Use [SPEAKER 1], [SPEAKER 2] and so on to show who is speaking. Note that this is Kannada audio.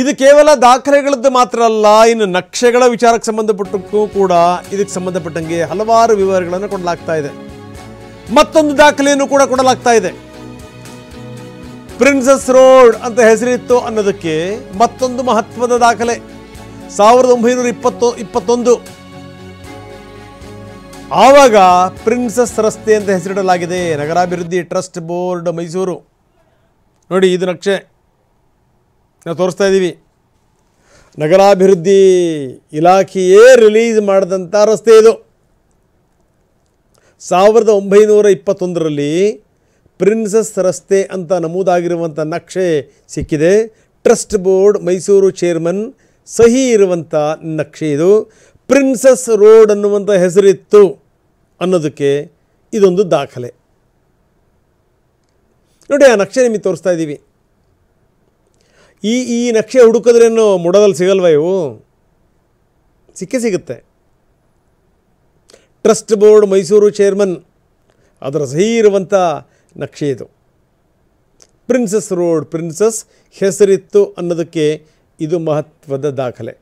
[SPEAKER 1] ಇದು ಕೇವಲ ದಾಖಲೆಗಳದ್ದು ಮಾತ್ರ ಅಲ್ಲ, ಇನ್ನು ನಕ್ಷೆಗಳ ವಿಚಾರಕ್ಕೆ ಸಂಬಂಧಪಟ್ಟಕ್ಕೂ ಕೂಡ ಇದಕ್ಕೆ ಸಂಬಂಧಪಟ್ಟಂಗೆ ಹಲವಾರು ವಿವರಗಳನ್ನು ಕೊಡಲಾಗ್ತಾ ಇದೆ. ಮತ್ತೊಂದು ದಾಖಲೆಯನ್ನು ಕೂಡ ಕೊಡಲಾಗ್ತಾ ಇದೆ. ಪ್ರಿನ್ಸಸ್ ರೋಡ್ ಅಂತ ಹೆಸರಿತ್ತು ಅನ್ನೋದಕ್ಕೆ ಮತ್ತೊಂದು ಮಹತ್ವದ ದಾಖಲೆ 1921 ಆವಾಗ ಪ್ರಿನ್ಸಸ್ ರಸ್ತೆ ಅಂತ ಹೆಸರಿಡಲಾಗಿದೆ. ನಗರಾಭಿವೃದ್ಧಿ ಟ್ರಸ್ಟ್ ಬೋರ್ಡ್ ಮೈಸೂರು. ನೋಡಿ, ಇದು ನಕ್ಷೆ ನಾವು ತೋರಿಸ್ತಾ ಇದ್ದೀವಿ. ನಗರಾಭಿವೃದ್ಧಿ ಇಲಾಖೆಯೇ ರಿಲೀಸ್ ಮಾಡಿದಂಥ ರಸ್ತೆ ಇದು. 1921ರಲ್ಲಿ ಪ್ರಿನ್ಸಸ್ ರಸ್ತೆ ಅಂತ ನಮೂದಾಗಿರುವಂಥ ನಕ್ಷೆ ಸಿಕ್ಕಿದೆ. ಟ್ರಸ್ಟ್ ಬೋರ್ಡ್ ಮೈಸೂರು ಚೇರ್ಮನ್ ಸಹಿ ಇರುವಂಥ ನಕ್ಷೆ ಇದು. ಪ್ರಿನ್ಸಸ್ ರೋಡ್ ಅನ್ನುವಂಥ ಹೆಸರಿತ್ತು ಅನ್ನೋದಕ್ಕೆ ಇದೊಂದು ದಾಖಲೆ. ನೋಡಿ, ಆ ನಕ್ಷೆ ನಿಮಗೆ ತೋರಿಸ್ತಾ ಇದ್ದೀವಿ. ಈ ನಕ್ಷೆ ಹುಡುಕಿದ್ರೇನು ಮುಡದಲ್ಲಿ ಸಿಗಲ್ವ? ಇವು ಸಿಕ್ಕೇ ಸಿಗುತ್ತೆ. ಟ್ರಸ್ಟ್ ಬೋರ್ಡ್ ಮೈಸೂರು ಚೇರ್ಮನ್ ಅದರ ಸಹಿ ಇರುವಂಥ ನಕ್ಷೆ ಇದು. ಪ್ರಿನ್ಸಸ್ ರೋಡ್, ಪ್ರಿನ್ಸಸ್ ಹೆಸರಿತ್ತು ಅನ್ನೋದಕ್ಕೆ ಇದು ಮಹತ್ವದ ದಾಖಲೆ.